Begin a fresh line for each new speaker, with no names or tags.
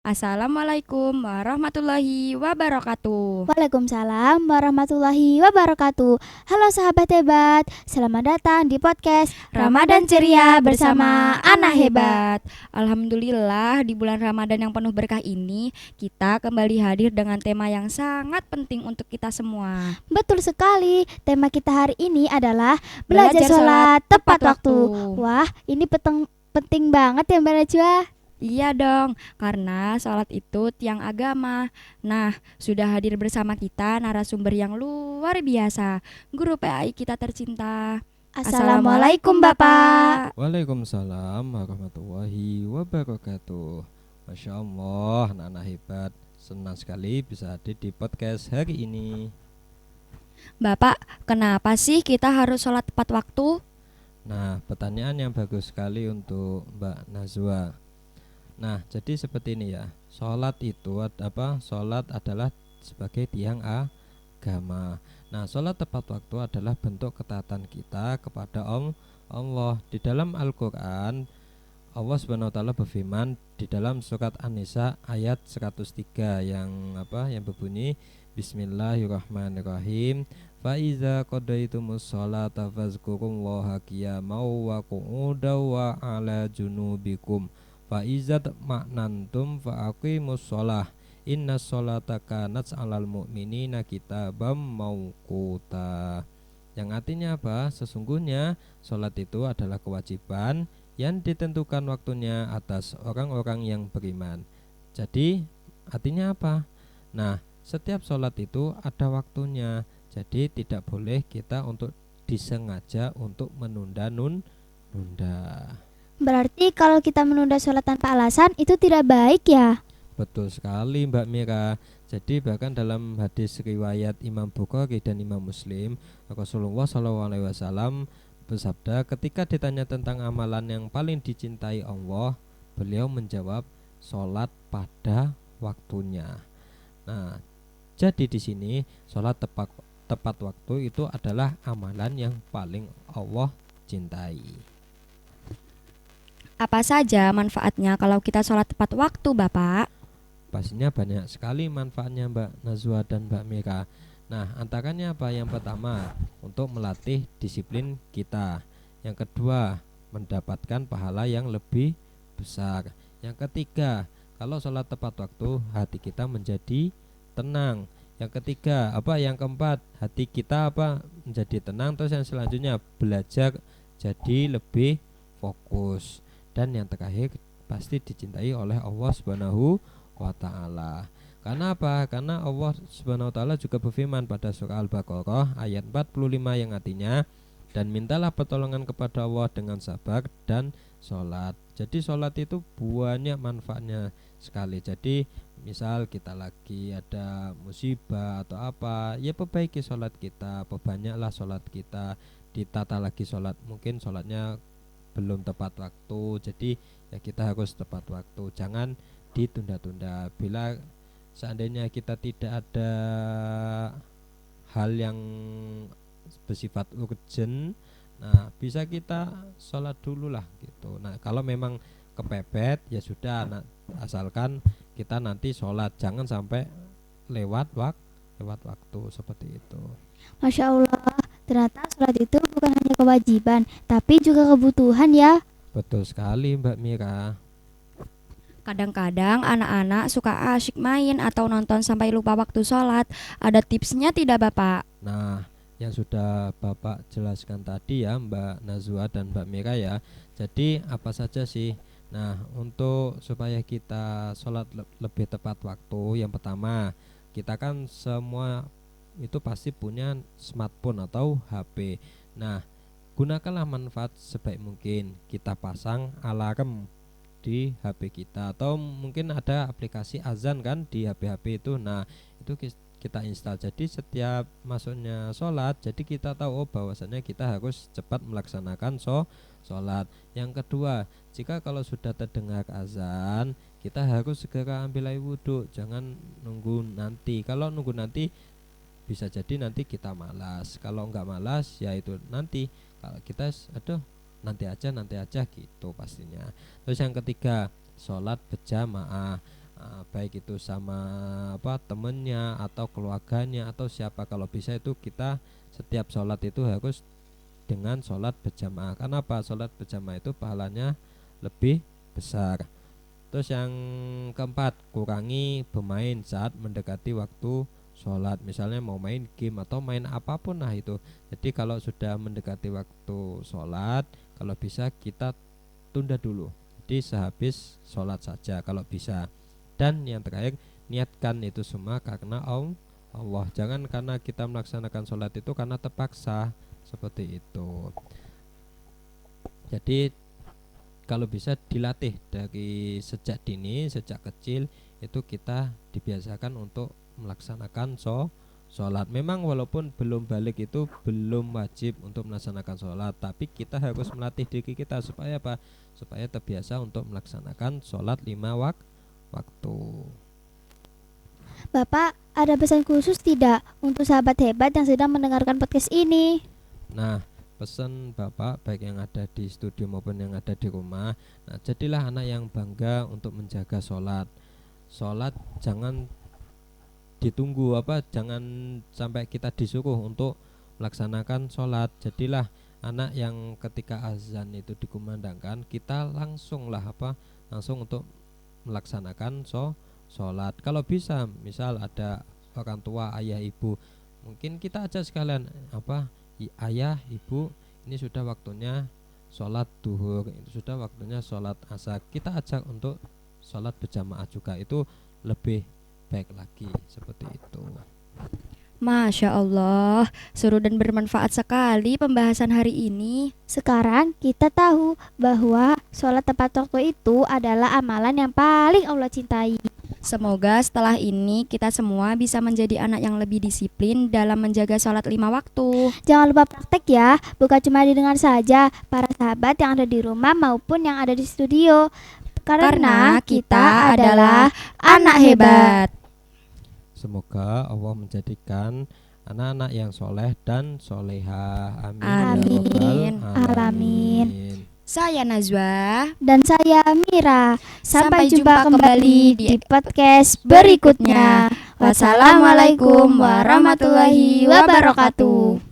Assalamualaikum warahmatullahi wabarakatuh.
Waalaikumsalam warahmatullahi wabarakatuh. Halo sahabat hebat, selamat datang di podcast Ramadan Ceria bersama Anak Hebat.
Alhamdulillah di bulan Ramadan yang penuh berkah ini kita kembali hadir dengan tema yang sangat penting untuk kita semua.
Betul sekali, tema kita hari ini adalah
Belajar
belajar sholat tepat waktu.
waktu.
Wah, ini penting banget ya Mbak Najwa.
Iya dong, karena sholat itu tiang agama. Nah, sudah hadir bersama kita narasumber yang luar biasa, guru PAI kita tercinta.
Assalamualaikum Bapak.
Waalaikumsalam warahmatullahi wabarakatuh. Masya Allah, anak-anak hebat. Senang sekali bisa hadir di podcast hari ini.
Bapak, kenapa sih kita harus sholat tepat waktu?
Nah, pertanyaan yang bagus sekali untuk Mbak Nazwa. Nah, jadi seperti ini ya. Sholat itu apa? Sholat adalah sebagai tiang agama. Nah, sholat tepat waktu adalah bentuk ketaatan kita kepada Allah. Di dalam Al-Quran, Allah Subhanahu wa taala berfirman di dalam surat An-Nisa ayat 103 yang berbunyi Bismillahirrahmanirrahim. Fa iza qadaytumus sholata fazkurullaha qiyaman wa qu'udan wa 'ala junubikum. Fa iza ma'nantum fa aqimus sholah. Inna sholata kanat 'alal mu'minina kitabam mauquta. Yang artinya apa? Sesungguhnya sholat itu adalah kewajiban yang ditentukan waktunya atas orang-orang yang beriman. Jadi artinya apa? Nah, setiap sholat itu ada waktunya. Jadi tidak boleh kita untuk disengaja untuk menunda-nunda.
Berarti kalau kita menunda sholat tanpa alasan itu tidak baik ya?
Betul sekali Mbak Mira. Jadi bahkan dalam hadis riwayat Imam Bukhari dan Imam Muslim, Rasulullah SAW bersabda, ketika ditanya tentang amalan yang paling dicintai Allah, beliau menjawab sholat pada waktunya. Nah, jadi di sini sholat tepat waktu itu adalah amalan yang paling Allah cintai.
Apa saja manfaatnya kalau kita sholat tepat waktu, Bapak?
Pastinya banyak sekali manfaatnya Mbak Nazwa dan Mbak Mira. Nah, antaranya apa? Yang pertama, untuk melatih disiplin kita. Yang kedua, mendapatkan pahala yang lebih besar. Yang ketiga, kalau sholat tepat waktu, hati kita menjadi tenang. Yang ketiga, yang keempat, hati kita menjadi tenang. Terus yang selanjutnya, belajar jadi lebih fokus. Dan yang terakhir, pasti dicintai oleh Allah Subhanahu wa ta'ala. Karena apa? Karena Allah Subhanahu wa ta'ala juga berfirman pada surah Al-Baqarah ayat 45 yang artinya, dan mintalah pertolongan kepada Allah dengan sabar dan sholat. Jadi sholat itu banyak manfaatnya sekali. Jadi misal kita lagi ada musibah atau apa, ya perbaiki sholat kita, perbanyaklah sholat kita, ditata lagi sholat. Mungkin sholatnya belum tepat waktu, jadi ya kita harus tepat waktu, jangan ditunda-tunda. Bila seandainya kita tidak ada hal yang bersifat urgent, nah bisa kita sholat dulu lah gitu. Nah, kalau memang kepepet ya sudah, nah, asalkan kita nanti sholat, jangan sampai lewat waktu seperti itu.
Masya Allah, ternyata sholat itu bukan hanya kewajiban, tapi juga kebutuhan ya.
Betul sekali Mbak Mira.
Kadang-kadang anak-anak suka asyik main atau nonton sampai lupa waktu sholat. Ada tipsnya tidak, Bapak?
Nah, yang sudah Bapak jelaskan tadi ya Mbak Nazwa dan Mbak Mira ya. Jadi apa saja sih? Nah, untuk supaya kita sholat lebih tepat waktu, yang pertama, kita kan semua itu pasti punya smartphone atau HP. Nah, gunakanlah manfaat sebaik mungkin. Kita pasang alarm di HP kita, atau mungkin ada aplikasi azan kan di HP-HP itu. Nah, itu kita install. Jadi setiap masuknya sholat, jadi kita tahu bahwasanya kita harus cepat melaksanakan sholat. Yang kedua, jika kalau sudah terdengar azan, kita harus segera ambil air wudhu, jangan nunggu nanti. Kalau nunggu nanti bisa jadi nanti kita malas. Kalau enggak malas ya itu nanti, kalau kita nanti aja gitu pastinya. Terus yang ketiga, sholat berjamaah. baik itu sama temennya atau keluarganya atau siapa. Kalau bisa itu kita setiap sholat itu harus dengan sholat berjamaah. Kenapa? Sholat berjamaah itu pahalanya lebih besar. Terus yang keempat, kurangi bermain saat mendekati waktu sholat. Misalnya mau main game atau main apapun itu. Jadi kalau sudah mendekati waktu sholat, kalau bisa kita tunda dulu. Jadi sehabis sholat saja kalau bisa. Dan yang terakhir, niatkan itu semua karena Allah. Jangan karena kita melaksanakan sholat itu karena terpaksa, seperti itu. Jadi kalau bisa dilatih dari sejak dini, sejak kecil itu kita dibiasakan untuk melaksanakan sholat. Memang walaupun belum balik itu belum wajib untuk melaksanakan sholat, tapi kita harus melatih diri kita supaya apa? Supaya terbiasa untuk melaksanakan sholat 5 waktu.
Bapak, ada pesan khusus tidak untuk sahabat hebat yang sedang mendengarkan podcast ini?
Nah, pesan Bapak baik yang ada di studio maupun yang ada di rumah, nah jadilah anak yang bangga untuk menjaga sholat. Sholat jangan ditunggu jangan sampai kita disuruh untuk melaksanakan sholat. Jadilah anak yang ketika azan itu dikumandangkan kita langsung untuk melaksanakan sholat. Kalau bisa, misal ada orang tua, ayah, ibu, mungkin kita ajak sekalian ayah, ibu, ini sudah waktunya sholat duhur, itu sudah waktunya sholat asar. Kita ajak untuk sholat berjamaah juga, itu lebih baik lagi, seperti itu.
Masya Allah, seru dan bermanfaat sekali pembahasan hari ini.
Sekarang kita tahu bahwa sholat tepat waktu itu adalah amalan yang paling Allah cintai.
Semoga setelah ini kita semua bisa menjadi anak yang lebih disiplin dalam menjaga sholat 5 waktu.
Jangan lupa praktek ya, bukan cuma didengar saja para sahabat yang ada di rumah maupun yang ada di studio.
Karena kita adalah anak hebat.
Semoga Allah menjadikan anak-anak yang soleh dan soleha. Amin.
Amin.
Ya Rabbal
Alamin.
Saya Najwa.
Dan saya Mira. Sampai
Sampai
jumpa
jumpa
kembali di podcast berikutnya. Wassalamualaikum warahmatullahi wabarakatuh.